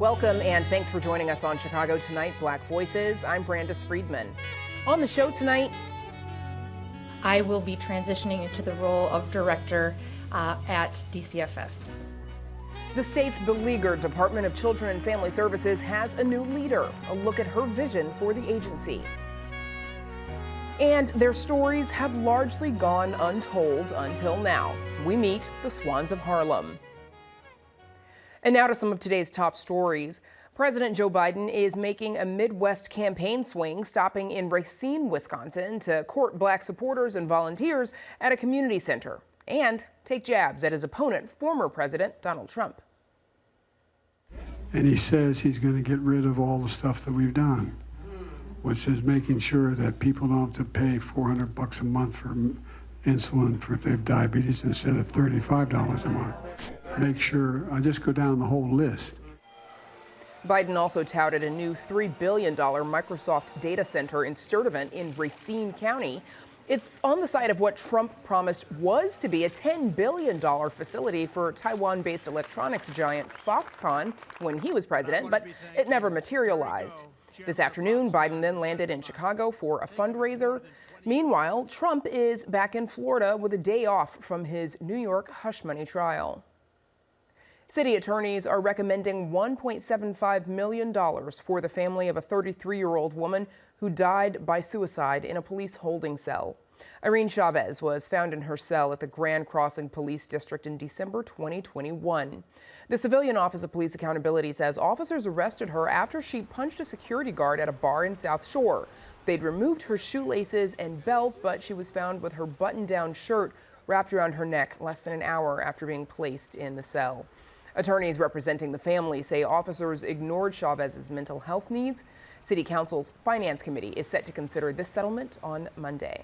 Welcome and thanks for joining us on Chicago Tonight, Black Voices. I'm Brandis Friedman. On the show tonight, I will be transitioning into the role of director at DCFS. The state's beleaguered Department of Children and Family Services has a new leader. A look at her vision for the agency. And their stories have largely gone untold until now. We meet the Swans of Harlem. And now to some of today's top stories. President Joe Biden is making a Midwest campaign swing, stopping in Racine, Wisconsin, to court black supporters and volunteers at a community center and take jabs at his opponent, former President Donald Trump. And he says he's going to get rid of all the stuff that we've done, which is making sure that people don't have to pay $400 a month for insulin if they have diabetes instead of $35 a month. Make sure, I just go down the whole list. Biden also touted a new $3 billion Microsoft data center in Sturtevant in Racine County. It's on the site of what Trump promised was to be a $10 billion facility for Taiwan-based electronics giant Foxconn when he was president, but it never materialized. This afternoon, Biden then landed in Chicago for a fundraiser. Meanwhile, Trump is back in Florida with a day off from his New York hush money trial. City attorneys are recommending $1.75 million for the family of a 33-year-old woman who died by suicide in a police holding cell. Irene Chavez was found in her cell at the Grand Crossing Police District in December 2021. The Civilian Office of Police Accountability says officers arrested her after she punched a security guard at a bar in South Shore. They'd removed her shoelaces and belt, but she was found with her button-down shirt wrapped around her neck less than an hour after being placed in the cell. Attorneys representing the family say officers ignored Chavez's mental health needs. City Council's Finance Committee is set to consider this settlement on Monday.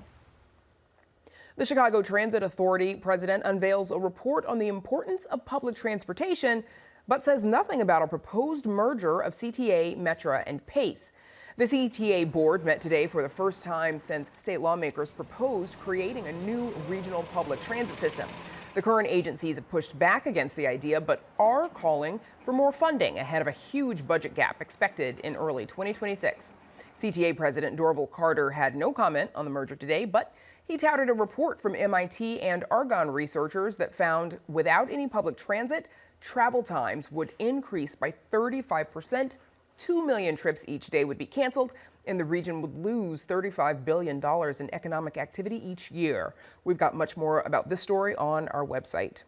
The Chicago Transit Authority president unveils a report on the importance of public transportation, but says nothing about a proposed merger of CTA, Metra, and PACE. The CTA board met today for the first time since state lawmakers proposed creating a new regional public transit system. The current agencies have pushed back against the idea, but are calling for more funding ahead of a huge budget gap expected in early 2026. CTA President Dorval Carter had no comment on the merger today, but he touted a report from MIT and Argonne researchers that found without any public transit, travel times would increase by 35%. 2 million trips each day would be canceled, and the region would lose $35 billion in economic activity each year. We've got much more about this story on our website.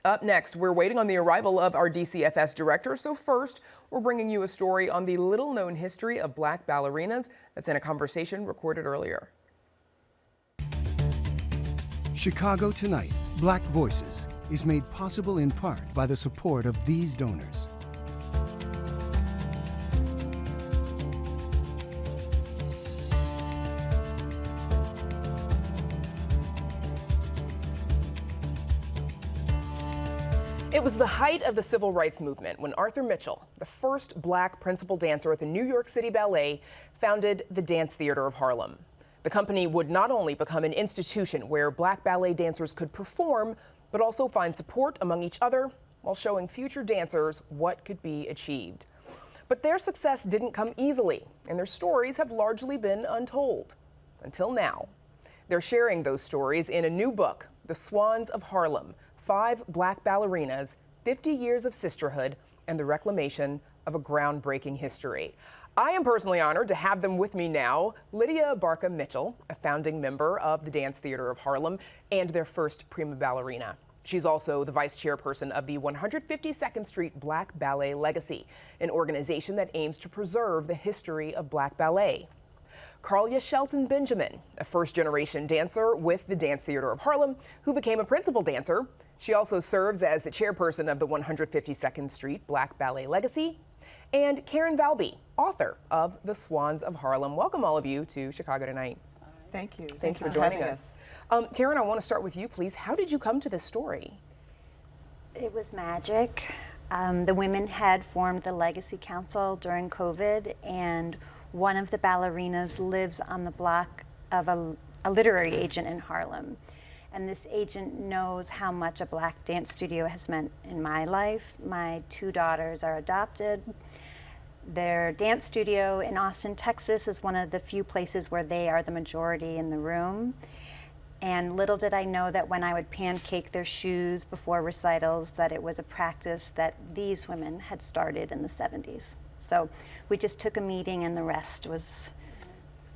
Up next, we're waiting on the arrival of our DCFS director. So first, we're bringing you a story on the little-known history of black ballerinas that's in a conversation recorded earlier. Chicago Tonight, Black Voices, is made possible in part by the support of these donors. It was the height of the civil rights movement when Arthur Mitchell, the first black principal dancer at the New York City Ballet, founded the Dance Theater of Harlem. The company would not only become an institution where black ballet dancers could perform, but also find support among each other while showing future dancers what could be achieved. But their success didn't come easily, and their stories have largely been untold. Until now. They're sharing those stories in a new book, The Swans of Harlem, 5 Black Ballerinas, 50 Years of Sisterhood, and the Reclamation of a Groundbreaking History. I am personally honored to have them with me now. Lydia Barca Mitchell, a founding member of the Dance Theater of Harlem and their first prima ballerina. She's also the vice chairperson of the 152nd Street Black Ballet Legacy, an organization that aims to preserve the history of black ballet. Carlia Shelton Benjamin, a first-generation dancer with the Dance Theater of Harlem, who became a principal dancer. She also serves as the chairperson of the 152nd Street Black Ballet Legacy. And Karen Valby, author of The Swans of Harlem. Welcome, all of you, to Chicago Tonight. Thank you. Thanks for joining us. Karen, I want to start with you, please. How did you come to this story? It was magic. The women had formed the Legacy Council during COVID, and one of the ballerinas lives on the block of a literary agent in Harlem. And this agent knows how much a black dance studio has meant in my life. My 2 daughters are adopted. Their dance studio in Austin, Texas is one of the few places where they are the majority in the room. And little did I know that when I would pancake their shoes before recitals, that it was a practice that these women had started in the 70s. So we just took a meeting and the rest was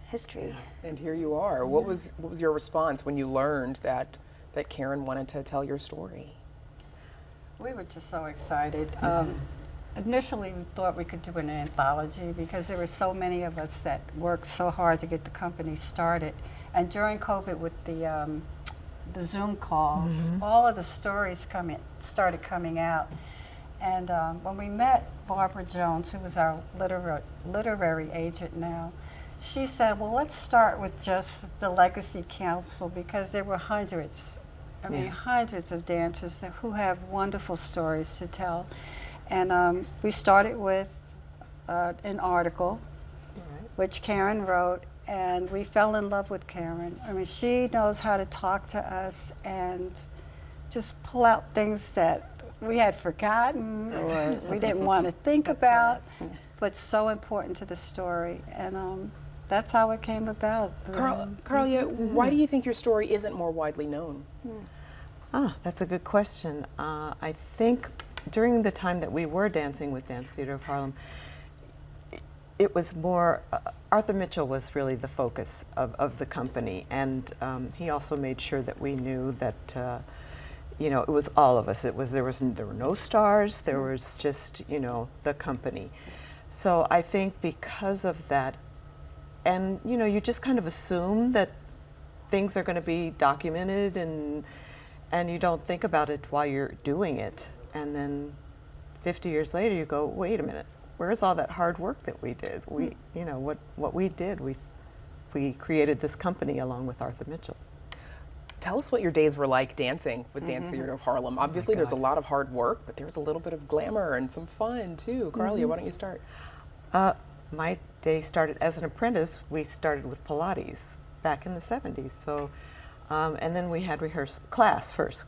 history. And here you are. What was your response when you learned that Karen wanted to tell your story? We were just so excited. Initially, we thought we could do an anthology because there were so many of us that worked so hard to get the company started. And during COVID, with the Zoom calls, all of the stories started coming out. And when we met Barbara Jones, who was our literary agent now, she said, well, let's start with just the Legacy Council, because there were hundreds, hundreds of dancers who have wonderful stories to tell. And we started with an article, which Karen wrote, and we fell in love with Karen. I mean, she knows how to talk to us and just pull out things that we had forgotten or we didn't want to think about, but so important to the story. And that's how it came about. Carlia, why do you think your story isn't more widely known? That's a good question. I think during the time that we were dancing with Dance Theater of Harlem, it was more, Arthur Mitchell was really the focus of the company, and he also made sure that we knew that you know, it was all of us. There were no stars, there was just, you know, the company. So I think because of that, and you know, you just kind of assume that things are going to be documented, and you don't think about it while you're doing it. And then 50 years later, you go, wait a minute, where's all that hard work that we did? We, you know, what we did, we created this company along with Arthur Mitchell. Tell us what your days were like dancing with Dance Theater of Harlem. Obviously, there's a lot of hard work, but there's a little bit of glamour and some fun too. Carlia, why don't you start? My day started as an apprentice. We started with Pilates back in the 70s. So, and then we had class first.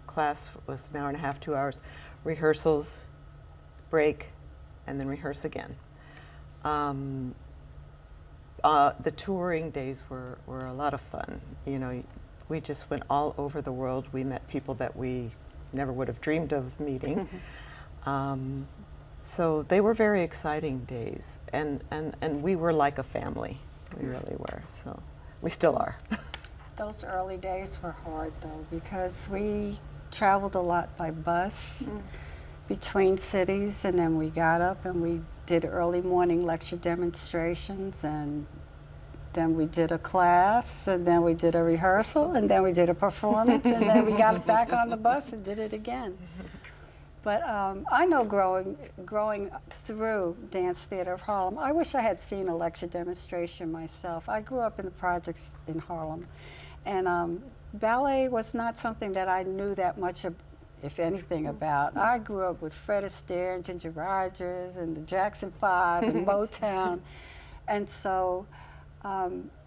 Class was an hour and a half, 2 hours. Rehearsals, break, and then rehearse again. The touring days were a lot of fun. You know, we just went all over the world. We met people that we never would have dreamed of meeting. So they were very exciting days, and we were like a family. We really were. So we still are. Those early days were hard though, because we traveled a lot by bus between cities, and then we got up and we did early morning lecture demonstrations, and then we did a class, and then we did a rehearsal, and then we did a performance, and then we got back on the bus and did it again. But I know growing through Dance Theater of Harlem, I wish I had seen a lecture demonstration myself. I grew up in the projects in Harlem, and ballet was not something that I knew that much, if anything, about. I grew up with Fred Astaire and Ginger Rogers and the Jackson 5 and Motown, and so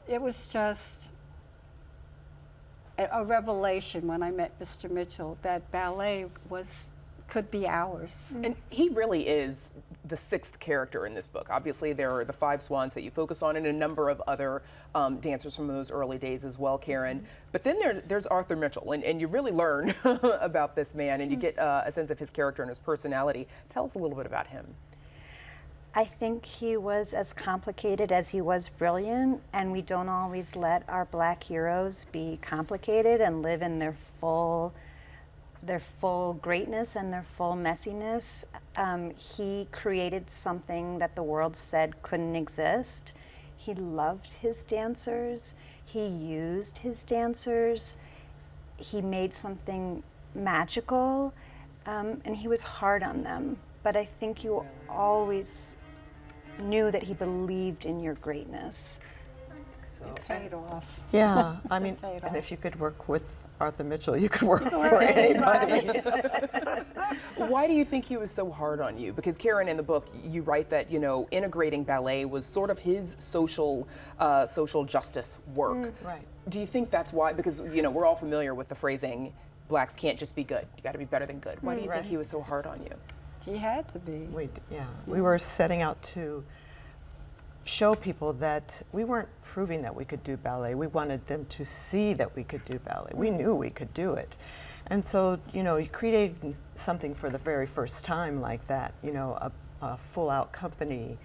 it was just a revelation when I met Mr. Mitchell that ballet could be ours. And he really is the sixth character in this book. Obviously, there are the 5 swans that you focus on, and a number of other dancers from those early days as well, Karen. But then there's Arthur Mitchell, and you really learn about this man, and you get a sense of his character and his personality. Tell us a little bit about him. I think he was as complicated as he was brilliant, and we don't always let our black heroes be complicated and live in their full greatness and their full messiness. He created something that the world said couldn't exist. He loved his dancers. He used his dancers. He made something magical, and he was hard on them. But I think you always knew that he believed in your greatness. It paid off. Yeah, I mean, Paid and off. if you could work with Arthur Mitchell, you could work for anybody. Why do you think he was so hard on you? Because Karen, in the book, you write that, you know, integrating ballet was sort of his social justice work. Right. Do you think that's why? Because, you know, we're all familiar with the phrasing, blacks can't just be good. You got to be better than good. Why do you think he was so hard on you? He had to be. We were setting out to show people that we weren't proving that we could do ballet. We wanted them to see that we could do ballet. We knew we could do it. And so, you know, creating something for the very first time like that, you know, a full-out company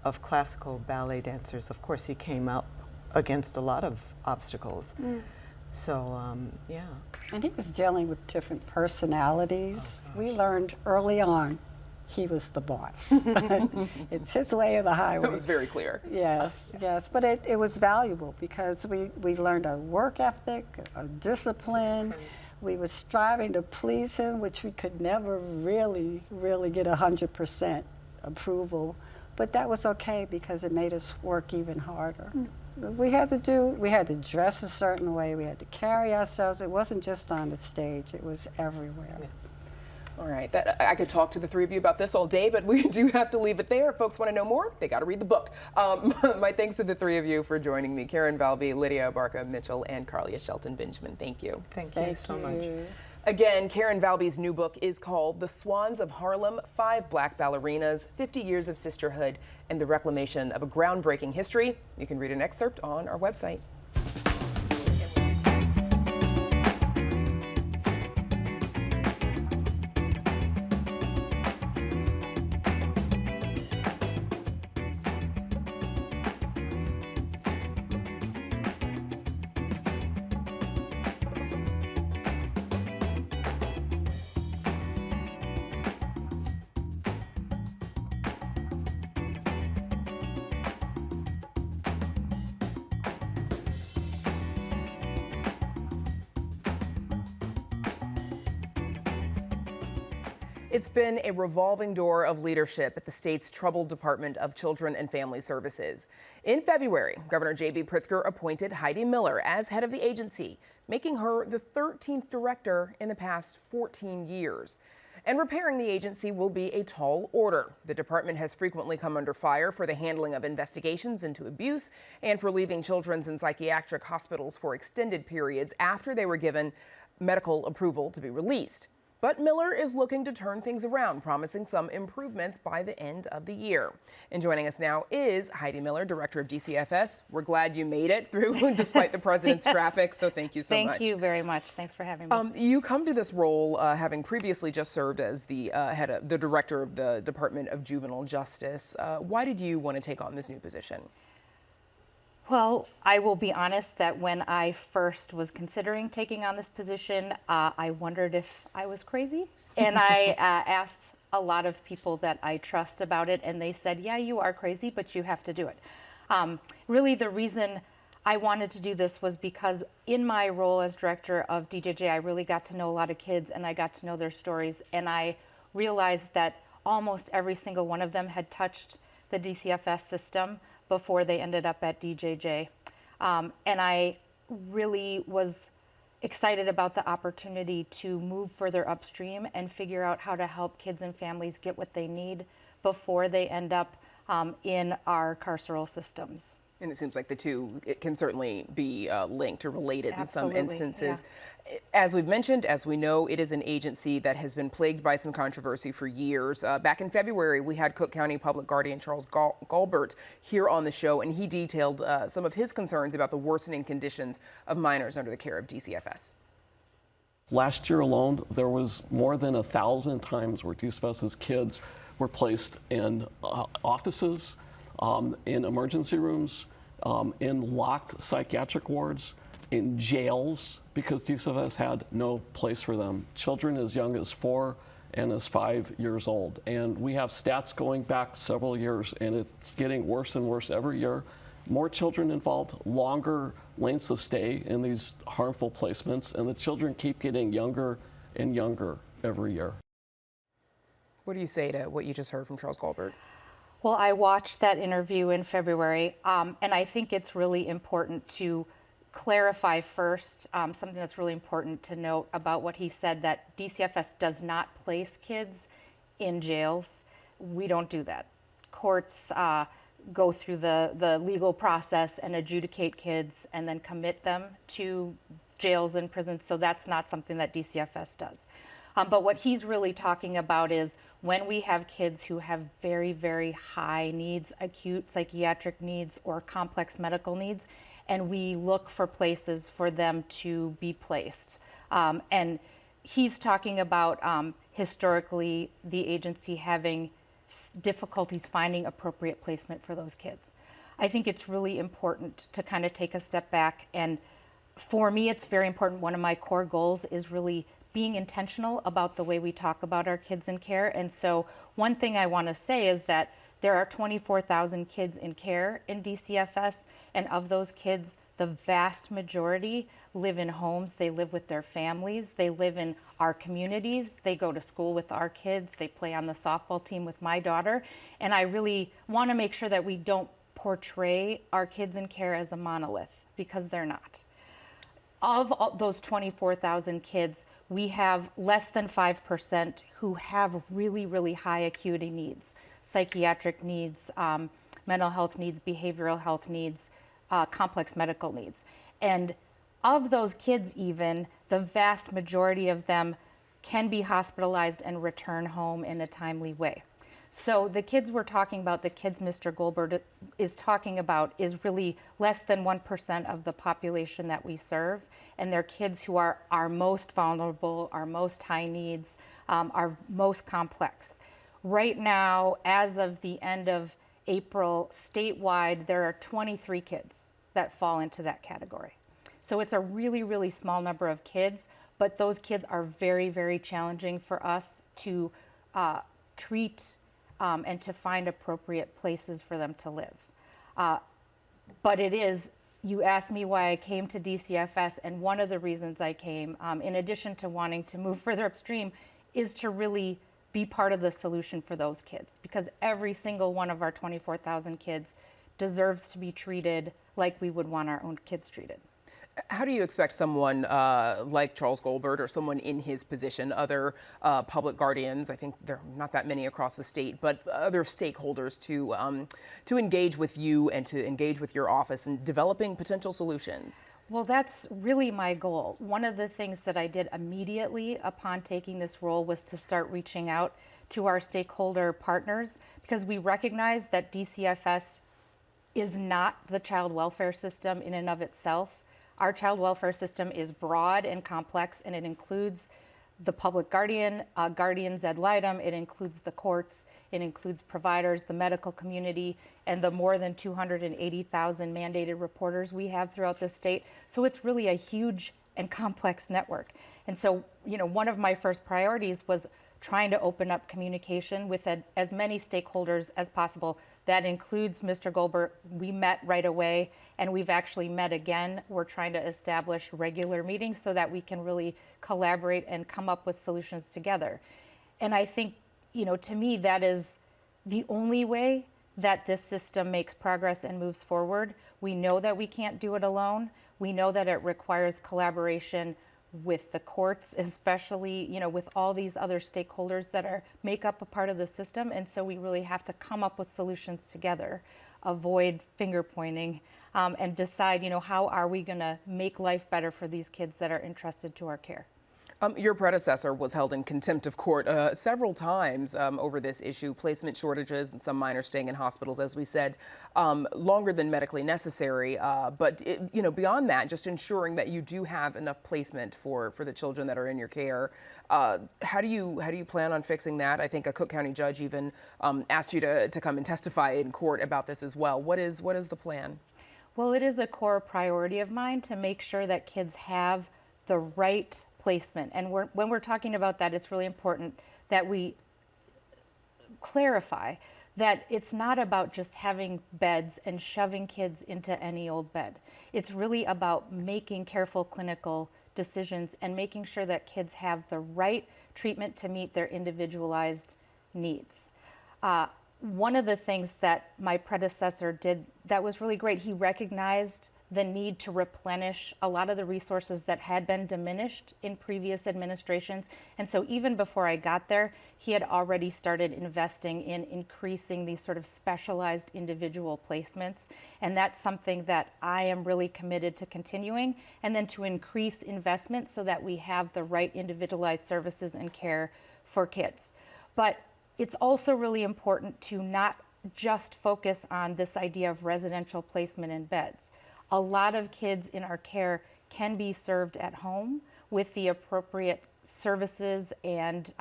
of classical ballet dancers. Of course, he came out against a lot of obstacles. So, yeah. And he was dealing with different personalities. We learned early on he was the boss. It's his way or the highway. That was very clear. Yes, yes. But it was valuable because we learned a work ethic, a discipline. We were striving to please him, which we could never really get 100% approval. But that was okay because it made us work even harder. We had to dress a certain way, we had to carry ourselves. It wasn't just on the stage, it was everywhere. All right, I could talk to the three of you about this all day, but we do have to leave it there. If folks want to know more, they got to read the book. My thanks to the three of you for joining me. Karen Valby, Lydia Abarca-Mitchell, and Carlia Shelton-Benjamin. Thank you. Thank you so much. Again, Karen Valby's new book is called The Swans of Harlem, 5 Black Ballerinas, 50 Years of Sisterhood, and the Reclamation of a Groundbreaking History. You can read an excerpt on our website. It's been a revolving door of leadership at the state's troubled Department of Children and Family Services. In February, Governor J.B. Pritzker appointed Heidi Miller as head of the agency, making her the 13th director in the past 14 years. And repairing the agency will be a tall order. The department has frequently come under fire for the handling of investigations into abuse and for leaving children's and psychiatric hospitals for extended periods after they were given medical approval to be released. But Miller is looking to turn things around, promising some improvements by the end of the year. And joining us now is Heidi Miller, director of DCFS. We're glad you made it through despite the president's traffic, so thank you so much. Thank you very much. Thanks for having me. You come to this role having previously just served as the the director of the Department of Juvenile Justice. Why did you want to take on this new position? Well, I will be honest that when I first was considering taking on this position, I wondered if I was crazy. And I asked a lot of people that I trust about it, and they said, yeah, you are crazy, but you have to do it. Really, the reason I wanted to do this was because in my role as director of DJJ, I really got to know a lot of kids, and I got to know their stories, and I realized that almost every single one of them had touched the DCFS system before they ended up at DJJ. And I really was excited about the opportunity to move further upstream and figure out how to help kids and families get what they need before they end up in our carceral systems. And it seems like the two can certainly be linked or related Absolutely, in some instances. yeah. As we've mentioned, as we know, it is an agency that has been plagued by some controversy for years. Back in February, we had Cook County Public Guardian Charles Galbert here on the show, and he detailed some of his concerns about the worsening conditions of minors under the care of DCFS. Last year alone, there was more than 1,000 times where DCFS's kids were placed in offices, in emergency rooms, in locked psychiatric wards, in jails, because DCFS had no place for them. Children as young as 4 and as 5 years old. And we have stats going back several years, and it's getting worse and worse every year. More children involved, longer lengths of stay in these harmful placements, and the children keep getting younger and younger every year. What do you say to what you just heard from Charles Galbert? Well, I watched that interview in February, and I think it's really important to clarify first something that's really important to note about what he said, that DCFS does not place kids in jails. We don't do that. Courts go through the legal process and adjudicate kids and then commit them to jails and prisons, so that's not something that DCFS does. But what he's really talking about is when we have kids who have very, very high needs, acute psychiatric needs or complex medical needs, and we look for places for them to be placed. And he's talking about historically the agency having difficulties finding appropriate placement for those kids. I think it's really important to kind of take a step back, and for me it's very important. One of my core goals is really being intentional about the way we talk about our kids in care. And so one thing I want to say is that there are 24,000 kids in care in DCFS, and of those kids, the vast majority live in homes. They live with their families. They live in our communities. They go to school with our kids. They play on the softball team with my daughter. And I really want to make sure that we don't portray our kids in care as a monolith, because they're not. Of those 24,000 kids, we have less than 5% who have really, really high acuity needs, psychiatric needs, mental health needs, behavioral health needs, complex medical needs. And of those kids even, the vast majority of them can be hospitalized and return home in a timely way. So the kids we're talking about, the kids Mr. Goldberg is talking about, is really less than 1% of the population that we serve. And they're kids who are our most vulnerable, our most high needs, our most complex. Right now, as of the end of April, statewide, there are 23 kids that fall into that category. So it's a really, really small number of kids, but those kids are very, very challenging for us to treat and to find appropriate places for them to live. But it is, you asked me why I came to DCFS, and one of the reasons I came, in addition to wanting to move further upstream, is to really be part of the solution for those kids, because every single one of our 24,000 kids deserves to be treated like we would want our own kids treated. How do you expect someone like Charles Goldberg or someone in his position, other public guardians, I think there are not that many across the state, but other stakeholders to engage with you and to engage with your office in developing potential solutions? Well, that's really my goal. One of the things that I did immediately upon taking this role was to start reaching out to our stakeholder partners, because we recognize that DCFS is not the child welfare system in and of itself. Our child welfare system is broad and complex, and it includes the public guardian, guardians ad litem, it includes the courts, it includes providers, the medical community, and the more than 280,000 mandated reporters we have throughout the state. So it's really a huge and complex network. And so, one of my first priorities was trying to open up communication with as many stakeholders as possible. That includes Mr. Goldberg. We met right away, and we've actually met again. We're trying to establish regular meetings so that we can really collaborate and come up with solutions together. And I think, to me, that is the only way that this system makes progress and moves forward. We know that we can't do it alone. We know that it requires collaboration with the courts, especially, with all these other stakeholders that make up a part of the system. And so we really have to come up with solutions together, avoid finger pointing, and decide, how are we going to make life better for these kids that are entrusted to our care. Your predecessor was held in contempt of court several times over this issue, placement shortages and some minors staying in hospitals, as we said, longer than medically necessary. But beyond that, just ensuring that you do have enough placement for the children that are in your care. How do you plan on fixing that? I think a Cook County judge even asked you to come and testify in court about this as well. What is the plan? Well, it is a core priority of mine to make sure that kids have the right placement. And when we're talking about that, it's really important that we clarify that it's not about just having beds and shoving kids into any old bed. It's really about making careful clinical decisions and making sure that kids have the right treatment to meet their individualized needs. One of the things that my predecessor did that was really great, he recognized the need to replenish a lot of the resources that had been diminished in previous administrations. And so even before I got there, he had already started investing in increasing these sort of specialized individual placements. And that's something that I am really committed to continuing, and then to increase investment so that we have the right individualized services and care for kids. But it's also really important to not just focus on this idea of residential placement in beds. A lot of kids in our care can be served at home with the appropriate services and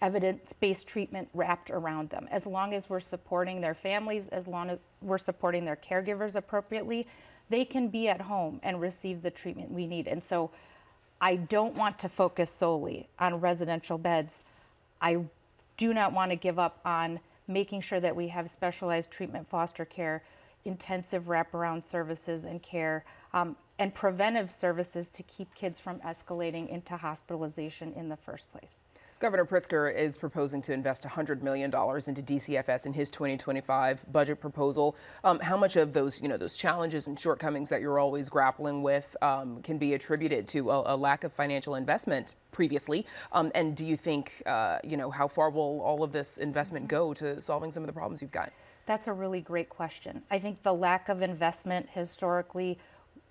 evidence-based treatment wrapped around them. As long as we're supporting their families, as long as we're supporting their caregivers appropriately, they can be at home and receive the treatment we need. And so I don't want to focus solely on residential beds. I do not want to give up on making sure that we have specialized treatment, foster care, intensive wraparound services and care, and preventive services to keep kids from escalating into hospitalization in the first place. Governor Pritzker is proposing to invest $100 million into DCFS in his 2025 budget proposal. How much of those, those challenges and shortcomings that you're always grappling with can be attributed to a lack of financial investment previously? And do you think, how far will all of this investment go to solving some of the problems you've got? That's a really great question. I think the lack of investment historically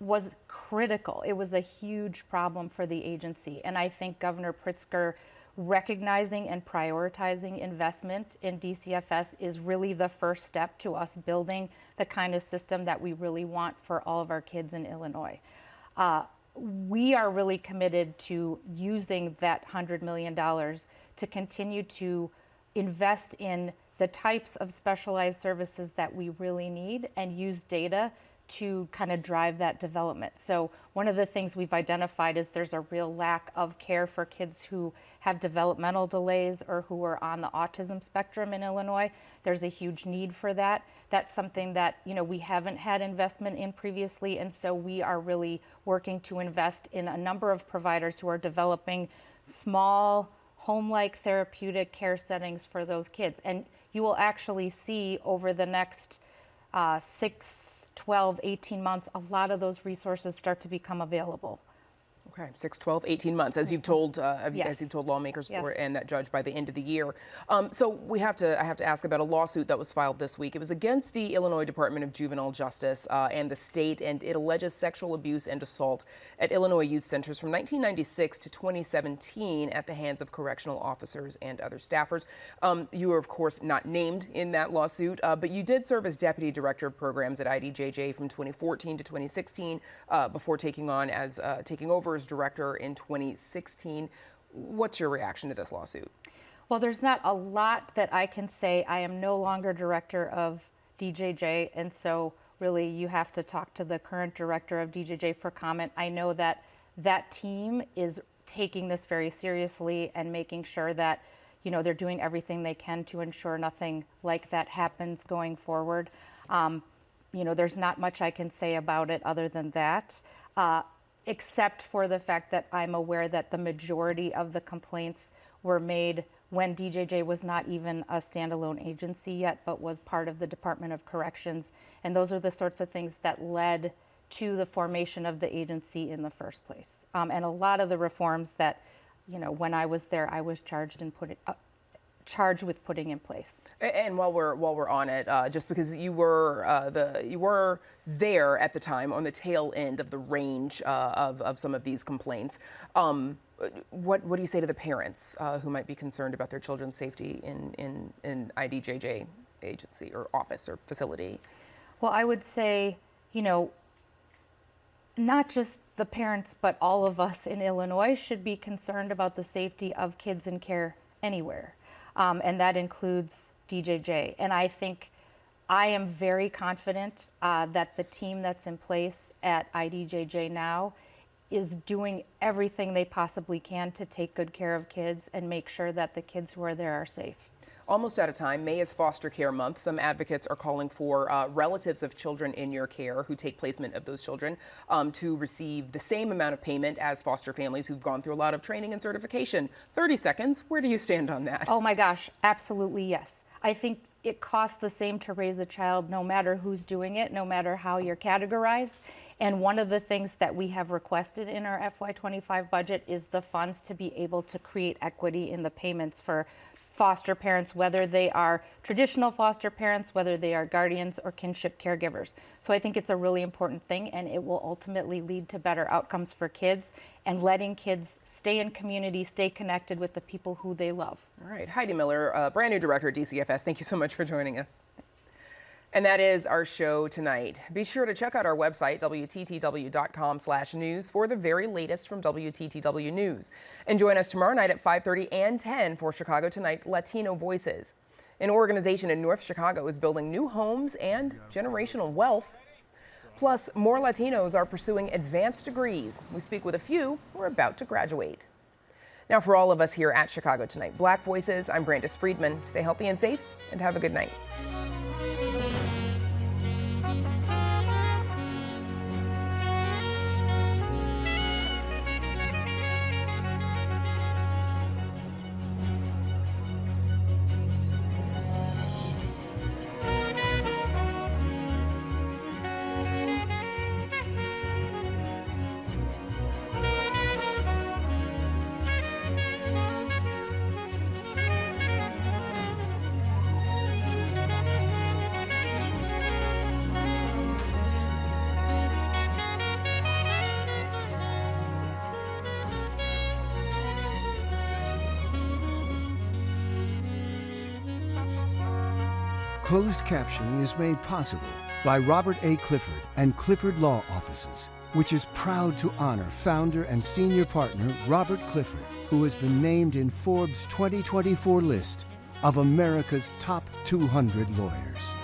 was critical. It was a huge problem for the agency. And I think Governor Pritzker recognizing and prioritizing investment in DCFS is really the first step to us building the kind of system that we really want for all of our kids in Illinois. We are really committed to using that $100 million to continue to invest in the types of specialized services that we really need and use data to kind of drive that development. So one of the things we've identified is there's a real lack of care for kids who have developmental delays or who are on the autism spectrum in Illinois. There's a huge need for that. That's something that, we haven't had investment in previously, and so we are really working to invest in a number of providers who are developing small home-like therapeutic care settings for those kids. And you will actually see over the next 6, 12, 18 months, a lot of those resources start to become available. Okay, 6, 12, 18 months, as you've told Yes. as you've told lawmakers Yes. and that judge by the end of the year. So I have to ask about a lawsuit that was filed this week. It was against the Illinois Department of Juvenile Justice and the state, and it alleges sexual abuse and assault at Illinois youth centers from 1996 to 2017 at the hands of correctional officers and other staffers. You are, of course, not named in that lawsuit, but you did serve as deputy director of programs at IDJJ from 2014 to 2016 before taking over as director in 2016. What's your reaction to this lawsuit? Well, there's not a lot that I can say. I am no longer director of DJJ, and so really you have to talk to the current director of DJJ for comment. I know that that team is taking this very seriously and making sure that they're doing everything they can to ensure nothing like that happens going forward. There's not much I can say about it other than that. Except for the fact that I'm aware that the majority of the complaints were made when DJJ was not even a standalone agency yet, but was part of the Department of Corrections. And those are the sorts of things that led to the formation of the agency in the first place. And a lot of the reforms that, when I was there, I was charged with putting in place. And while we're on it, just because you were there at the time on the tail end of the range of some of these complaints, what do you say to the parents who might be concerned about their children's safety in IDJJ agency or office or facility? Well, I would say, not just the parents, but all of us in Illinois should be concerned about the safety of kids in care anywhere. And that includes DJJ. And I think I am very confident that the team that's in place at IDJJ now is doing everything they possibly can to take good care of kids and make sure that the kids who are there are safe. Almost out of time. May is Foster Care Month. Some advocates are calling for relatives of children in your care who take placement of those children to receive the same amount of payment as foster families who've gone through a lot of training and certification. 30 seconds. Where do you stand on that? Oh my gosh, absolutely yes. I think it costs the same to raise a child no matter who's doing it, no matter how you're categorized. And one of the things that we have requested in our FY25 budget is the funds to be able to create equity in the payments for foster parents, whether they are traditional foster parents, whether they are guardians or kinship caregivers. So I think it's a really important thing, and it will ultimately lead to better outcomes for kids and letting kids stay in community, stay connected with the people who they love. All right, Heidi Miller, brand new director at DCFS, thank you so much for joining us. And that is our show tonight. Be sure to check out our website, WTTW.com/news, for the very latest from WTTW News. And join us tomorrow night at 5:30 and 10 for Chicago Tonight Latino Voices. An organization in North Chicago is building new homes and generational wealth. Plus, more Latinos are pursuing advanced degrees. We speak with a few who are about to graduate. Now, for all of us here at Chicago Tonight Black Voices, I'm Brandis Friedman. Stay healthy and safe, and have a good night. Closed captioning is made possible by Robert A. Clifford and Clifford Law Offices, which is proud to honor founder and senior partner Robert Clifford, who has been named in Forbes' 2024 list of America's top 200 lawyers.